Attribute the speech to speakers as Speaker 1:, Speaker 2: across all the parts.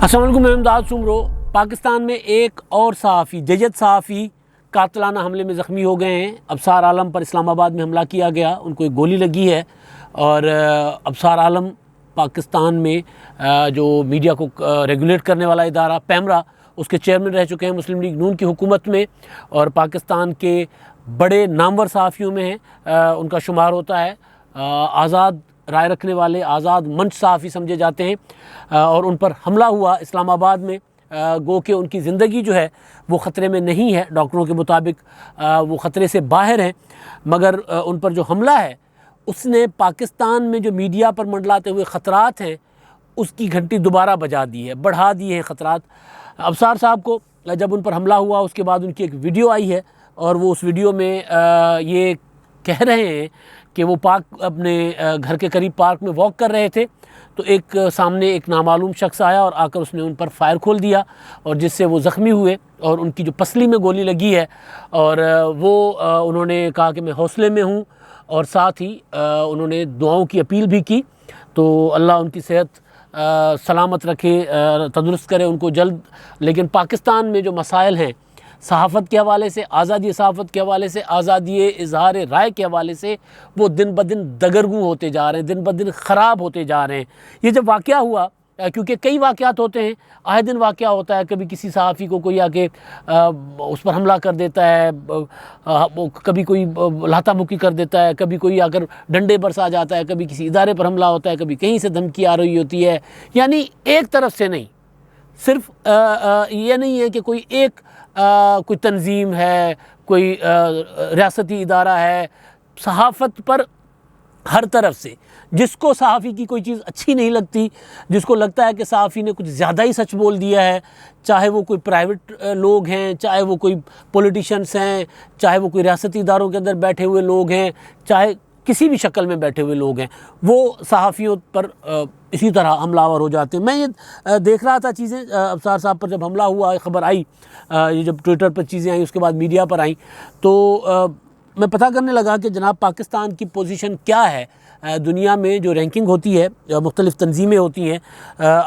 Speaker 1: अस्सलाम वालेकुम, मैं इमदाद सुमरो। पाकिस्तान में एक और सहाफ़ी जयद सहाफ़ी कातलाना हमले में ज़ख्मी हो गए हैं। अबसार आलम पर इस्लामाबाद में हमला किया गया, उनको एक गोली लगी है। और अबसार आलम पाकिस्तान में जो मीडिया को रेगुलेट करने वाला इदारा पैमरा, उसके चेयरमैन रह चुके हैं मुस्लिम लीग नून की हुकूमत में, और पाकिस्तान के बड़े नामवर सहाफ़ियों में हैं उनका शुमार होता है। आज़ाद राय रखने वाले, आज़ाद मंच सहाफ़ी समझे जाते हैं। और उन पर हमला हुआ इस्लामाबाद में। गो कि उनकी ज़िंदगी जो है वो ख़तरे में नहीं है, डॉक्टरों के मुताबिक वो ख़तरे से बाहर हैं, मगर उन पर जो हमला है उसने पाकिस्तान में जो मीडिया पर मंडलाते हुए ख़तरात हैं उसकी घंटी दोबारा बजा दी है, बढ़ा दिए हैं ख़तरात। अबसार साहब को जब उन पर हमला हुआ उसके बाद उनकी एक वीडियो आई है, और वो उस वीडियो में ये कह रहे हैं कि वो पार्क अपने घर के करीब पार्क में वॉक कर रहे थे, तो एक सामने एक नामालूम शख्स आया और आकर उसने उन पर फायर खोल दिया, और जिससे वो ज़ख्मी हुए और उनकी जो पसली में गोली लगी है। और वो उन्होंने कहा कि मैं हौसले में हूँ, और साथ ही उन्होंने दुआओं की अपील भी की। तो अल्लाह उनकी सेहत सलामत रखे, तंदुरुस्त करे उनको जल्द। लेकिन पाकिस्तान में जो मसाइल हैं सहाफ़त के हवाले से, आज़ादी सहाफ़त के हवाले से, आज़ादी इज़हार राय के हवाले से, वो दिन ब दिन दगरगू होते जा रहे हैं, दिन ब दिन ख़राब होते जा रहे हैं। ये जब वाक़या हुआ, क्योंकि कई वाक़यात होते हैं, आए दिन वाक़या होता है, कभी किसी सहाफ़ी को कोई आके उस पर हमला कर देता है, कभी कोई लाता मुक्की कर देता है, कभी कोई आकर डंडे बरसा जाता है, कभी किसी इदारे पर हमला होता है, कभी कहीं से धमकी आ रही होती है। यानी एक तरफ से नहीं, सिर्फ ये नहीं है कि कोई एक कोई तंजीम है, कोई रियासती इदारा है, सहाफ़त पर हर तरफ से जिसको सहाफ़ी की कोई चीज़ अच्छी नहीं लगती, जिसको लगता है कि सहाफ़ी ने कुछ ज़्यादा ही सच बोल दिया है, चाहे वो कोई प्राइवेट लोग हैं, चाहे वो कोई पॉलिटिशियंस हैं, चाहे वो कोई रियासती इदारों के अंदर बैठे हुए लोग हैं, चाहे किसी भी शक्ल में बैठे हुए लोग हैं, वो सहाफ़ियों पर इसी तरह हमलावर हो जाते हैं। मैं ये देख रहा था चीज़ें, अबसार साहब पर जब हमला हुआ, खबर आई, ये जब ट्विटर पर चीज़ें आई, उसके बाद मीडिया पर आई, तो मैं पता करने लगा कि जनाब पाकिस्तान की पोजीशन क्या है दुनिया में। जो रैंकिंग होती है, मुख्तलिफ़ तंजीमें होती हैं,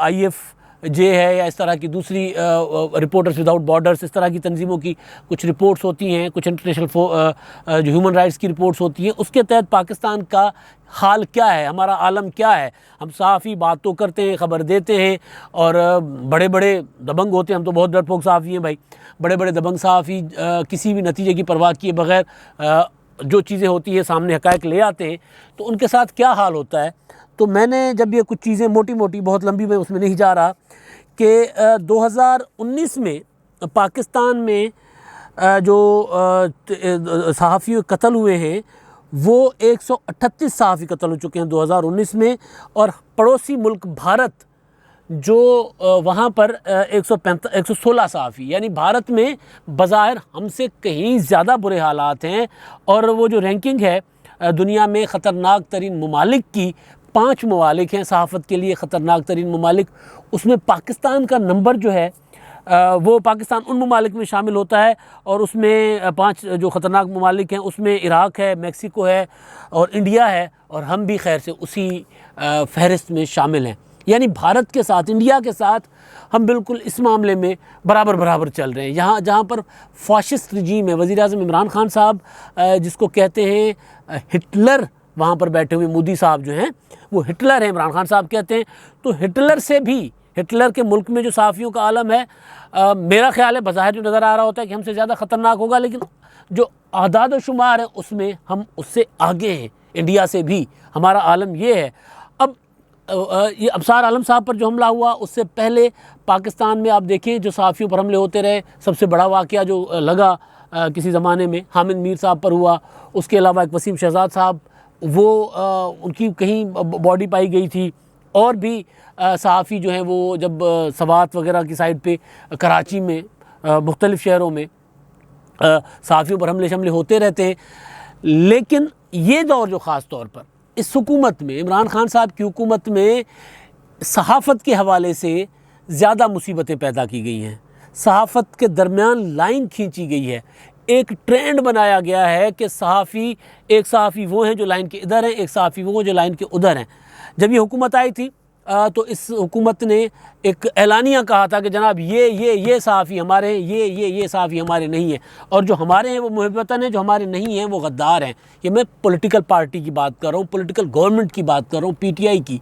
Speaker 1: IFJ है या इस तरह की दूसरी रिपोर्टर्स विदाउट बॉर्डर्स, इस तरह की तंजीमों की कुछ रिपोर्ट्स होती हैं, कुछ इंटरनेशनल जो ह्यूमन राइट्स की रिपोर्ट्स होती हैं, उसके तहत पाकिस्तान का हाल क्या है, हमारा आलम क्या है। हम सहाफ़ी बात तो करते हैं, ख़बर देते हैं, और बड़े बड़े दबंग होते हैं, हम तो बहुत डरपोक सहाफ़ी हैं भाई, बड़े बड़े दबंग सहाफ़ी किसी भी नतीजे की परवाह किए बग़ैर जो चीज़ें होती है सामने हक़ाइक़ ले आते हैं, तो उनके साथ क्या हाल होता है। तो मैंने जब ये कुछ चीज़ें मोटी मोटी, बहुत लंबी मैं उसमें नहीं जा रहा, कि 2019 में पाकिस्तान में जो सहाफ़ी कत्ल हुए हैं वो 138 सहाफ़ी कत्ल हो चुके हैं 2019 में। और पड़ोसी मुल्क भारत जो वहाँ पर 116 सहाफ़ी, यानी भारत में बज़ाहिर हमसे कहीं ज़्यादा बुरे हालात हैं। और वो जो रैंकिंग है दुनिया में ख़तरनाक तरीन ममालिक की, 5 ममालिक हैं सहाफ़त के लिए ख़तरनाक तरीन ममालिक, उसमें पाकिस्तान का नंबर जो है वो पाकिस्तान उन ममालिक में शामिल होता है। और उसमें 5 जो ख़तरनाक ममालिक हैं उसमें इराक़ है, मेक्सिको है और इंडिया है, और हम भी खैर से उसी फ़हरिस्त में शामिल हैं। यानी भारत के साथ, इंडिया के साथ हम बिल्कुल इस मामले में बराबर बराबर चल रहे हैं। यहाँ जहाँ पर फ़ाशिस्ट रजीम है, वज़ीर-ए-आज़म इमरान खान साहब जिसको कहते हैं हिटलर, वहाँ पर बैठे हुए मोदी साहब जो हैं वो हिटलर हैं, इमरान खान साहब कहते हैं। तो हिटलर से भी, हिटलर के मुल्क में जो सहाफ़ियों का आलम है, मेरा ख़्याल है बज़ाहिर जो नज़र आ रहा होता है कि हमसे ज़्यादा ख़तरनाक होगा, लेकिन जो आदाद व शुमार है उसमें हम उससे आगे हैं, इंडिया से भी हमारा आलम ये है। अब ये अबसार आलम साहब पर जो हमला हुआ, उससे पहले पाकिस्तान में आप देखें जो सहाफ़ियों पर हमले होते रहे, सबसे बड़ा वाक़या जो लगा किसी ज़माने में हामिद मीर साहब पर हुआ। उसके अलावा एक वसीम शहज़ाद साहब, वो उनकी कहीं बॉडी पाई गई थी, और भी सहाफ़ी जो हैं वो जब सवात वगैरह की साइड पे कराची में मुख्तलिफ़ शहरों में सहाफ़ियों पर हमले शमले होते रहते हैं। लेकिन ये दौर जो ख़ास तौर पर इस हुकूमत में, इमरान खान साहब की हुकूमत में, सहाफ़त के हवाले से ज़्यादा मुसीबतें पैदा की गई हैं, सहाफ़त के दरमियान लाइन खींची गई है। एक ट्रेंड बनाया गया है कि सहाफ़ी, एक सहाफ़ी वो हैं जो लाइन के इधर हैं, एक सहाफ़ी वो हैं जो लाइन के उधर हैं। जब ये हुकूमत आई थी तो इस हुकूमत ने एक ऐलानिया कहा था कि जनाब ये सहाफ़ी हमारे हैं, ये सहाफ़ी हमारे नहीं हैं, और जो हमारे हैं वो मुहब्बतन हैं, जो हमारे नहीं हैं वो गद्दार हैं। ये मैं पॉलिटिकल पार्टी की बात कर रहा हूँ, पॉलिटिकल गवर्नमेंट की बात कर रहा हूँ, पीटीआई की,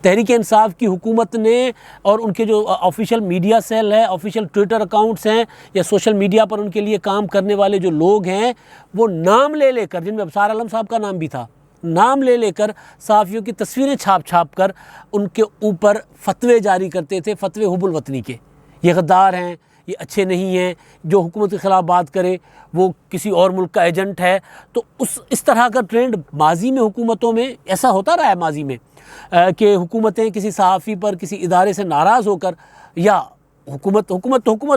Speaker 1: तहरीक इंसाफ की हुकूमत ने, और उनके जो ऑफिशियल मीडिया सेल है, ऑफिशियल ट्विटर अकाउंट्स हैं, या सोशल मीडिया पर उनके लिए काम करने वाले जो लोग हैं, वो नाम ले लेकर, जिनमें अबसार आलम साहब का नाम भी था, नाम ले लेकर सहाफ़ियों की तस्वीरें छाप कर उनके ऊपर फतवे जारी करते थे, फतवे हुबुल वतनी के। ये गद्दार हैं, ये अच्छे नहीं हैं, जो हुकूमत के ख़िलाफ़ बात करे वो किसी और मुल्क का एजेंट है। तो इस तरह का ट्रेंड माजी में हुकूमतों में ऐसा होता रहा है माजी में कि हुकूमतें किसी सहाफ़ी पर, किसी इदारे से नाराज़ होकर, या हुकूमत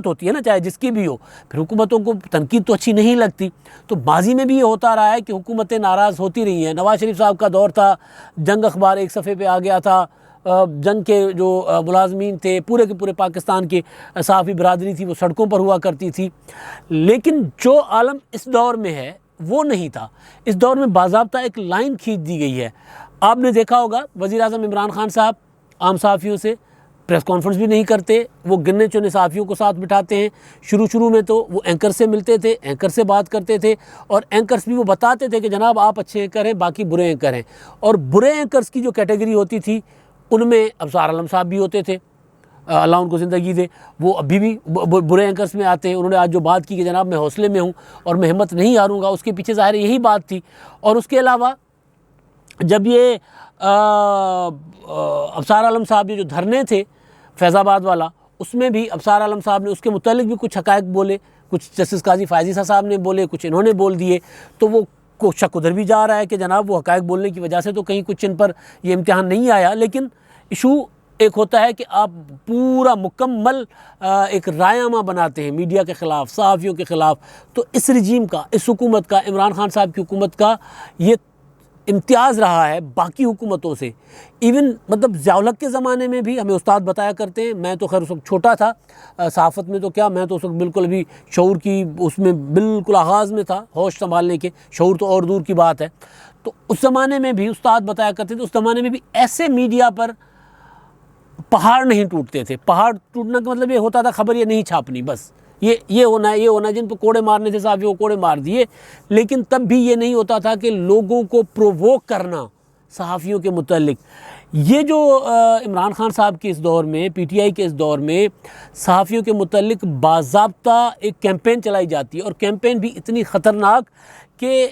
Speaker 1: होती है ना, चाहे जिसकी भी हो, फिर हुकूमतों को तनकीद तो अच्छी नहीं लगती। तो माजी में भी ये होता रहा है कि हुकूमतें नाराज़ होती रही हैं। नवाज़ शरीफ साहब का दौर था, जंग अखबार एक सफ़े पे आ गया था, जंग के जो मुलाजमीन थे, पूरे के पूरे पाकिस्तान की सहाफ़ी बरादरी थी, वो सड़कों पर हुआ करती थी। लेकिन जो आलम इस दौर में है वो नहीं था। इस दौर में बाज़ाब्ता एक लाइन खींच दी गई है। आपने देखा होगा वज़ीर आज़म इमरान खान साहब आम सहाफ़ियों से प्रेस कॉन्फ्रेंस भी नहीं करते, वो गिने चुने सहाफ़ियों को साथ बिठाते हैं। शुरू में तो वो एंकर से मिलते थे, एंकर से बात करते थे, और एंकर्स भी वो बताते थे कि जनाब आप अच्छे एंकर हैं, बाकी बुरे एंकर हैं। और बुरे एंकर्स की जो कैटेगरी होती थी उनमें अबसार आलम साहब भी होते थे, अल्लाह उनको ज़िंदगी दे। वो अभी भी बुरे एंकर्स में आते हैं। उन्होंने आज जो बात की कि जनाब मैं हौसले में हूँ और मैं हिम्मत नहीं हारूंगा, उसके पीछे ज़ाहिर यही बात थी। और उसके अलावा जब ये अबसार आलम साहब ये जो धरने थे फैज़ाबाद वाला, उसमें भी अबसार आलम साहब ने उसके मुतालिक भी कुछ हक़ाइक़ बोले, कुछ जस्टिस काजी फ़ायज़ी साहब ने बोले, कुछ इन्होंने बोल दिए। तो वो को शक उधर भी जा रहा है कि जनाब वो हक़ाइक़ बोलने की वजह से तो कहीं कुछ इन पर ये इम्तिहान नहीं आया। लेकिन इशू एक होता है कि आप पूरा मुकम्मल एक रायनामा बनाते हैं मीडिया के ख़िलाफ़, सहाफ़ियों के ख़िलाफ़। तो इस रजीम का, इस हुकूमत का, इमरान खान साहब की हुकूमत का ये इम्तियाज़ रहा है बाकी हुकूमतों से। इवन मतलब ज़िया-उल हक़ के ज़माने में भी हमें उस्ताद बताया करते हैं, मैं तो खैर उस वक्त छोटा था सहाफ़त में, तो क्या मैं तो उस वक्त बिल्कुल अभी शऊर की उसमें बिल्कुल आगाज़ में था, होश संभालने के, शऊर तो और दूर की बात है। तो उस ज़माने में भी उस्ताद बताया करते थे, उस ज़माने में भी ऐसे मीडिया पर पहाड़ नहीं टूटते थे। पहाड़ टूटने का मतलब ये होता था खबर ये नहीं छापनी, बस ये होना है, ये होना है। जिन पर कोड़े मारने थे साहब वो कोड़े मार दिए। लेकिन तब भी ये नहीं होता था कि लोगों को प्रोवोक करना सहाफ़ियों के मुतल्लिक। ये जो इमरान खान साहब के इस दौर में, पीटीआई के इस दौर में सहाफ़ियों के मुतल्लिक बाज़ाब्ता एक कैंपेन चलाई जाती है, और कैंपेन भी इतनी ख़तरनाक कि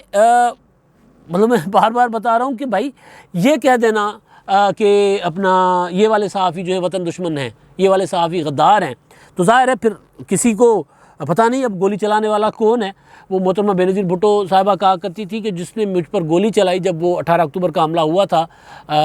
Speaker 1: मतलब मैं बार बार बता रहा हूँ कि भाई ये कह देना कि अपना ये वाले सहाफ़ी जो है वतन दुश्मन हैं, ये वाले सहाफ़ी गद्दार हैं, तो ज़ाहिर है फिर किसी को पता नहीं अब गोली चलाने वाला कौन है। वो मोहतरमा बेनज़ीर भुट्टो साहिबा कहा करती थी कि जिसने मुझ पर गोली चलाई जब वो 18 अक्टूबर का हमला हुआ था,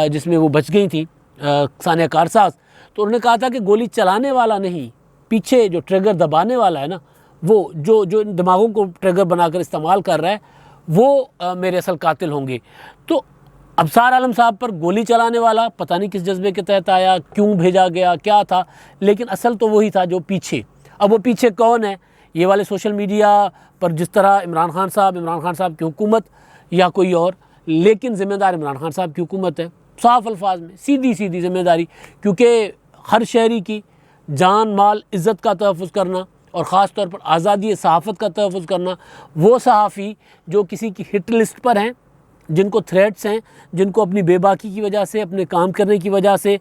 Speaker 1: जिसमें वो बच गई थी सानिया कारसाज़, तो उन्होंने कहा था कि गोली चलाने वाला नहीं, पीछे जो ट्रिगर दबाने वाला है ना, वो जो दिमागों को ट्रिगर बनाकर इस्तेमाल कर रहा है, वो मेरे असल कातिल होंगे। तो अबसार आलम साहब पर गोली चलाने वाला पता नहीं किस जज्बे के तहत आया, क्यों भेजा गया, क्या था, लेकिन असल तो वही था जो पीछे। अब वो पीछे कौन है? ये वाले सोशल मीडिया पर जिस तरह इमरान खान साहब की हुकूमत या कोई और, लेकिन ज़िम्मेदार इमरान खान साहब की हुकूमत है। साफ अल्फाज में सीधी ज़िम्मेदारी, क्योंकि हर शहरी की जान माल इज़्ज़त का तहफ़्फ़ुज़ करना और ख़ास तौर पर आज़ादी सहाफ़त का तहफ़्फ़ुज़ करना, वो सहाफ़ी जो किसी की हिट लिस्ट पर हैं, जिनको थ्रेट्स हैं, जिनको अपनी बेबाकी की वजह से, अपने काम करने की वजह से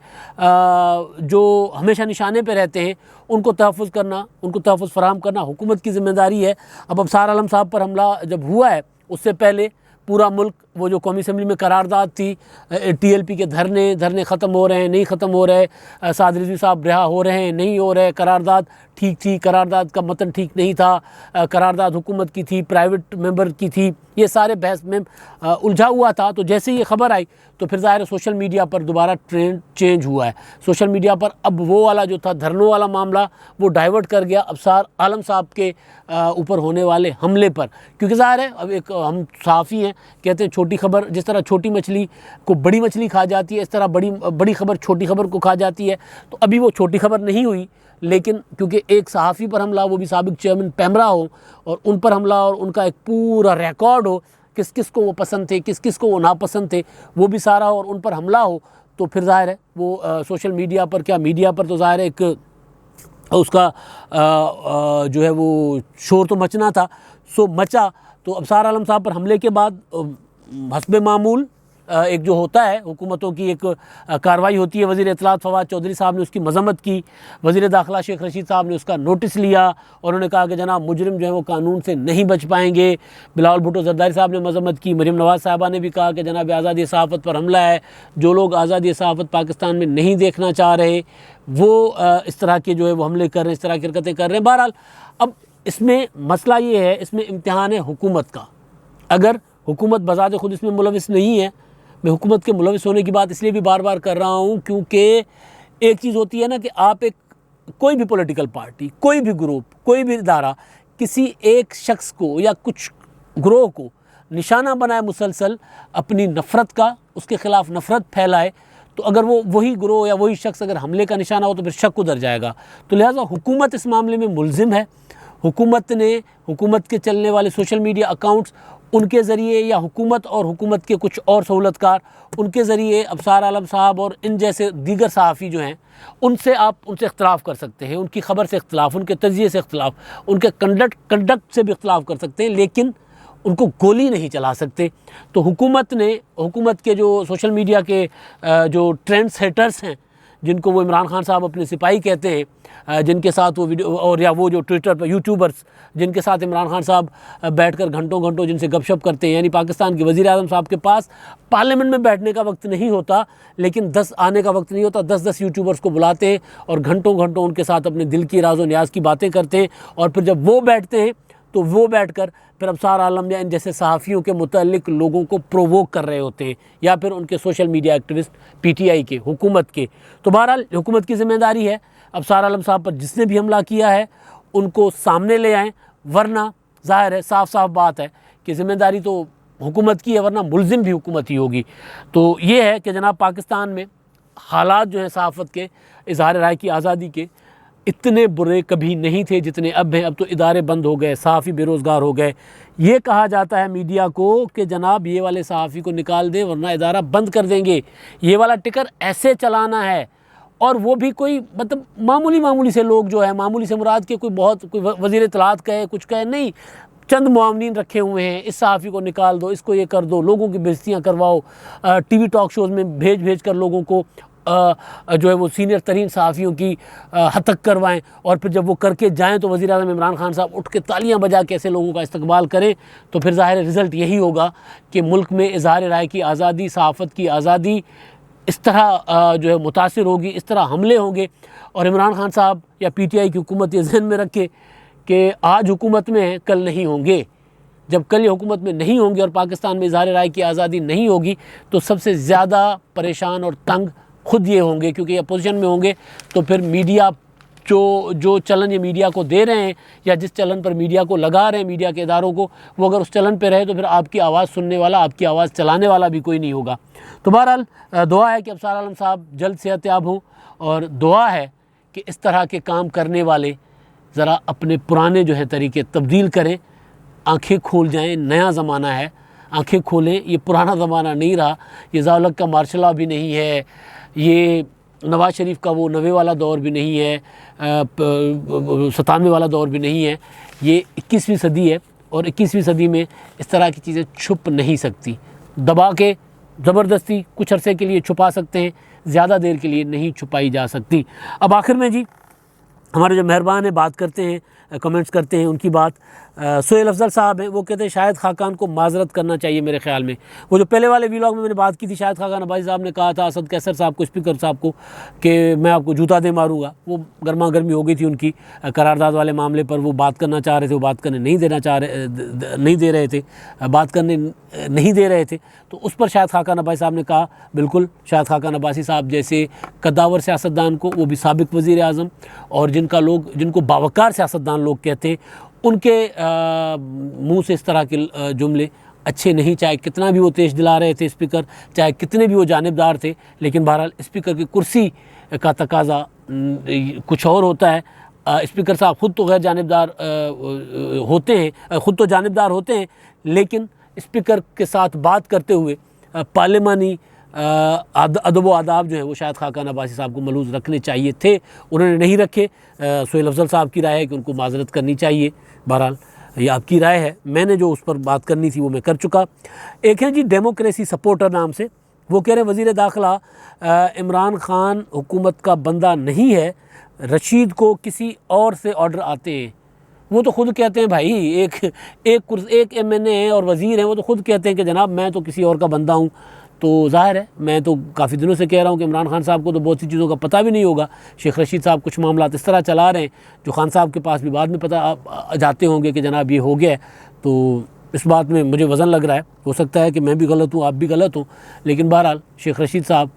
Speaker 1: जो हमेशा निशाने पे रहते हैं, उनको तहफ़्फ़ुज़ करना, उनको तहफ़्फ़ुज़ फ़राहम करना हुकूमत की ज़िम्मेदारी है। अब अबसार आलम साहब पर हमला जब हुआ है, उससे पहले पूरा मुल्क, वो जो कौमी असम्बली में करारदाद थी, टीएलपी के धरने ख़त्म हो रहे हैं, नहीं ख़त्म हो रहे, साद रिज़वी साहब रिहा हो रहे हैं, नहीं हो रहे, करारदाद ठीक थी, करारदाद का मतन ठीक नहीं था, करारदाद हुकूमत की थी, प्राइवेट मेंबर की थी, ये सारे बहस में उलझा हुआ था। तो जैसे ये ख़बर आई तो फिर ज़ाहिर सोशल मीडिया पर दोबारा ट्रेंड चेंज हुआ है। सोशल मीडिया पर अब वो वाला जो था धरनों वाला मामला, वो डाइवर्ट कर गया अबसार आलम साहब के ऊपर होने वाले हमले पर, क्योंकि ज़ाहिर है अब एक हम सहाफ़ी हैं, कहते हैं छोटी खबर, जिस तरह छोटी मछली को बड़ी मछली खा जाती है, इस तरह बड़ी खबर छोटी खबर को खा जाती है। तो अभी वो छोटी खबर नहीं हुई, लेकिन क्योंकि एक सहाफ़ी पर हमला, वो भी साबिक चेयरमैन पैमरा हो, और उन पर हमला और उनका एक पूरा रिकॉर्ड हो, किस किस को वो पसंद थे, किस किस को वो नापसंद थे, वो भी सारा, और उन पर हमला हो, तो फिर ज़ाहिर है वो सोशल मीडिया पर, क्या मीडिया पर तो ज़ाहिर है एक उसका जो है वो शोर तो मचना था, सो मचा। तो अबसार आलम साहब पर हमले के बाद हस्बे मामूल एक जो होता है हुकूमतों की एक कार्रवाई होती है। वज़ीर इत्तलात फवाद चौधरी साहब ने उसकी मजम्मत की, वज़ीर दाखिला शेख रशीद साहब ने उसका नोटिस लिया और उन्होंने कहा कि जनाब मुजरिम जो है वो कानून से नहीं बच पाएंगे। बिलावल भुट्टो जरदारी साहब ने मजम्मत की, मरीम नवाज़ साहबा ने भी कहा कि जनाब आज़ादी सहाफ़त पर हमला है, जो लोग आज़ादी सहाफ़त पाकिस्तान में नहीं देखना चाह रहे वो इस तरह के जो है वो हमले कर रहे हैं, इस तरह की हरकतें कर रहे हैं। बहरहाल अब इसमें मसला ये है, इसमें इम्तिहान है हुकूमत का। अगर हुकूमत बज़ात खुद इसमें मुलविस नहीं है, मैं हुकूमत के मुलविस होने की बात इसलिए भी बार बार कर रहा हूँ क्योंकि एक चीज़ होती है ना कि आप एक कोई भी पॉलिटिकल पार्टी, कोई भी ग्रुप, कोई भी इदारा किसी एक शख्स को या कुछ ग्रोह को निशाना बनाए, मुसलसल अपनी नफ़रत का, उसके ख़िलाफ़ नफ़रत फैलाए, तो अगर वो वही ग्रोह या वही शख्स अगर हमले का निशाना हो तो फिर शक उधर जाएगा। तो लिहाजा हुकूमत इस मामले में मुलजिम है। हुकूमत ने, हुकूमत के चलने वाले सोशल मीडिया अकाउंट्स, उनके ज़रिए या हुकूमत और हुकूमत के कुछ और सहूलतकार, उनके ज़रिए अबसार आलम साहब और इन जैसे दीगर सहाफ़ी जो हैं उनसे आप उनसे इख्तलाफ कर सकते हैं, उनकी ख़बर से इख्तलाफ, उनके तजिए से इख्तलाफ, उनके कंडक्ट से भी इख्तलाफ कर सकते हैं, लेकिन उनको गोली नहीं चला सकते। तो हुकूमत ने, हुकूमत के जो सोशल मीडिया के जो ट्रेंड सेटर्स हैं, जिनको वो इमरान खान साहब अपने सिपाही कहते हैं, जिनके साथ वो वीडियो और या वो जो ट्विटर पर यूट्यूबर्स जिनके साथ इमरान खान साहब बैठकर घंटों घंटों जिनसे गपशप करते हैं, यानी पाकिस्तान के वज़ीर आज़म साहब के पास पार्लियामेंट में बैठने का वक्त नहीं होता, लेकिन 10 आने का वक्त नहीं होता, 10-10 यूट्यूबर्स को बुलाते हैं और घंटों घंटों उनके साथ अपने दिल की राज़ो न्याज़ की बातें करते हैं। और फिर जब वो बैठते हैं तो वो बैठकर फिर अबसार आलम या इन जैसे सहाफ़ियों के मुतल्लिक लोगों को प्रोवोक कर रहे होते हैं, या फिर उनके सोशल मीडिया एक्टिविस्ट PTI के, हुकूमत के। तो बहरहाल हुकूमत की ज़िम्मेदारी है अबसार आलम साहब पर जिसने भी हमला किया है उनको सामने ले आएँ, वरना ज़ाहिर है, साफ साफ बात है कि ज़िम्मेदारी तो हुकूमत की है, वरना मुलजिम भी हुकूमत ही होगी। तो ये है कि जनाब पाकिस्तान में हालात जो हैं सहाफ़त के, इज़हार राय की आज़ादी के, इतने बुरे कभी नहीं थे जितने अब हैं। अब तो इदारे बंद हो गए, सहाफ़ी बेरोज़गार हो गए। ये कहा जाता है मीडिया को कि जनाब ये वाले सहाफ़ी को निकाल दें वरना इदारा बंद कर देंगे, ये वाला टिकर ऐसे चलाना है। और वो भी कोई मतलब मामूली से लोग जो है, मामूली से मुराद के कोई बहुत कोई वज़ीर इत्तलात कहे कुछ कहे नहीं, चंद मुआवनीन रखे हुए हैं, इस सहाफ़ी को निकाल दो, इसको ये कर दो, लोगों की बेइज्जतियाँ करवाओ, TV टॉक शोज़ में भेज कर लोगों को जो है वो सीनियर तरीन सहाफ़ियों की हतक करवाएं, और फिर जब वो करके जाएं तो वज़ीर आज़म इमरान खान साहब उठ के तालियां बजा के ऐसे लोगों का इस्तकबाल करें, तो फिर ज़ाहिर रिज़ल्ट यही होगा कि मुल्क में इज़हार राय की आज़ादी, सहाफ़त की आज़ादी इस तरह जो है मुतासिर होगी, इस तरह हमले होंगे। और इमरान खान साहब या PTI की हुकूमत ये ज़हन में रखे कि आज हुकूमत में है, कल नहीं होंगे। जब कल ये हुकूमत में नहीं होंगे और पाकिस्तान में इज़हार राय की आज़ादी नहीं होगी तो सबसे ज़्यादा परेशान और तंग खुद ये होंगे, क्योंकि अपोजिशन में होंगे तो फिर मीडिया जो चलन ये मीडिया को दे रहे हैं या जिस चलन पर मीडिया को लगा रहे हैं, मीडिया के इदारों को, वो अगर उस चलन पे रहे तो फिर आपकी आवाज़ सुनने वाला, आपकी आवाज़ चलाने वाला भी कोई नहीं होगा। तो बहरहाल दुआ है कि अबसार आलम साहब जल्द सेहतयाब हों, और दुआ है कि इस तरह के काम करने वाले ज़रा अपने पुराने जो है तरीके तब्दील करें, आँखें खोल जाएँ। नया ज़माना है, आँखें खोलें, ये पुराना ज़माना नहीं रहा, ये ज़ाउलक का मार्शल लॉ भी नहीं है, ये नवाज़ शरीफ का वो 90 वाला दौर भी नहीं है, 97 वाला दौर भी नहीं है, ये 21वीं सदी है। और 21वीं सदी में इस तरह की चीज़ें छुप नहीं सकती, दबा के ज़बरदस्ती कुछ अरसे के लिए छुपा सकते हैं, ज़्यादा देर के लिए नहीं छुपाई जा सकती। अब आखिर में जी हमारे जो मेहरबान है बात करते हैं, कमेंट्स करते हैं, उनकी बात सोहेल अफजल साहब हैं। वो कहते हैं शाहिद खाकान को माजरत करना चाहिए मेरे ख्याल में। वो जो पहले वाले व्लॉग में मैंने बात की थी, शाहिद खाकान अब्बासी साहब ने कहा था असद कैसर साहब को, स्पीकर साहब को, कि मैं आपको जूता दे मारूंगा। वो गर्मा गर्मी हो गई थी उनकी करारदाद वाले मामले पर, वो बात करना चाह रहे थे, वो बात करने नहीं दे रहे थे, बात करने नहीं दे रहे थे। तो उस पर शाहिद खाकान अब्बासी साहब ने कहा, बिल्कुल शाहिद खाकान अब्बासी साहब जैसे कद्दावर सियासतदान को, वो भी साबिक वज़ीर आज़म, और जिनको बावकार सियासतदान लोग कहते हैं, उनके मुंह से इस तरह के जुमले अच्छे नहीं, चाहे कितना भी वो तेज दिला रहे थे स्पीकर, चाहे कितने भी वो जानिबदार थे, लेकिन बहरहाल स्पीकर की कुर्सी का तकाजा कुछ और होता है। स्पीकर साहब ख़ुद तो गैर जानिबदार होते हैं, ख़ुद तो जानिबदार होते हैं, लेकिन स्पीकर के साथ बात करते हुए पार्लिमानी अदब व आदाब जो है वो शायद खाकान अब्बासी साहब को मलूज़ रखने चाहिए थे, उन्होंने नहीं रखे। सुहेल अफजल साहब की राय है कि उनको माजरत करनी चाहिए। बहरहाल ये आपकी राय है, मैंने जो उस पर बात करनी थी वो मैं कर चुका। एक है जी डेमोक्रेसी सपोर्टर नाम से, वो कह रहे हैं वज़ीर दाखिला इमरान खान हुकूमत का बंदा नहीं है, रशीद को किसी और से ऑर्डर आते हैं। वो तो खुद कहते हैं भाई, एक MNA है और वज़ीर हैं, वो तो खुद कहते हैं कि जनाब मैं तो किसी और का बंदा हूँ। तो ज़ाहिर है, मैं तो काफ़ी दिनों से कह रहा हूँ कि इमरान खान साहब को तो बहुत सी चीज़ों का पता भी नहीं होगा। शेख रशीद साहब कुछ मामला इस तरह चला रहे हैं जो खान साहब के पास भी बाद में पता जाते होंगे कि जनाब ये हो गया है। तो इस बात में मुझे वज़न लग रहा है, हो सकता है कि मैं भी गलत हूँ, आप भी गलत हो, लेकिन बहरहाल शेख रशीद साहब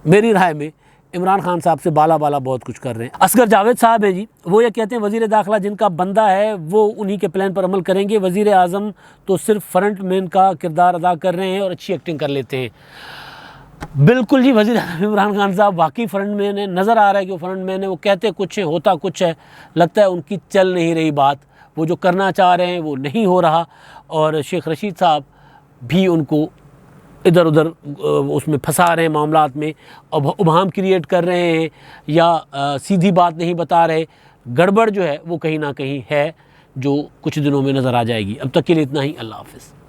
Speaker 1: मेरी राय में इमरान खान साहब से बाला बहुत कुछ कर रहे हैं। असगर जावेद साहब है जी, वो ये कहते हैं वज़ीर दाखिला जिनका बंदा है वो उन्हीं के प्लान पर अमल करेंगे, वज़ीर आज़म तो सिर्फ फ्रंट मैन का किरदार अदा कर रहे हैं और अच्छी एक्टिंग कर लेते हैं। बिल्कुल जी, वज़ीर आज़म इमरान खान साहब वाकई फ्रंट मैन है, नज़र आ रहा है कि वो फ्रंट मैन है। वो कहते कुछ है, होता कुछ है, लगता है उनकी चल नहीं रही बात, वो जो करना चाह रहे हैं वो नहीं हो रहा। और शेख रशीद साहब भी उनको इधर उधर उसमें फंसा रहे हैं, मामलात में उबहम क्रिएट कर रहे हैं या सीधी बात नहीं बता रहे। गड़बड़ जो है वो कहीं ना कहीं है, जो कुछ दिनों में नज़र आ जाएगी। अब तक के लिए इतना ही, अल्लाह हाफ़िज़।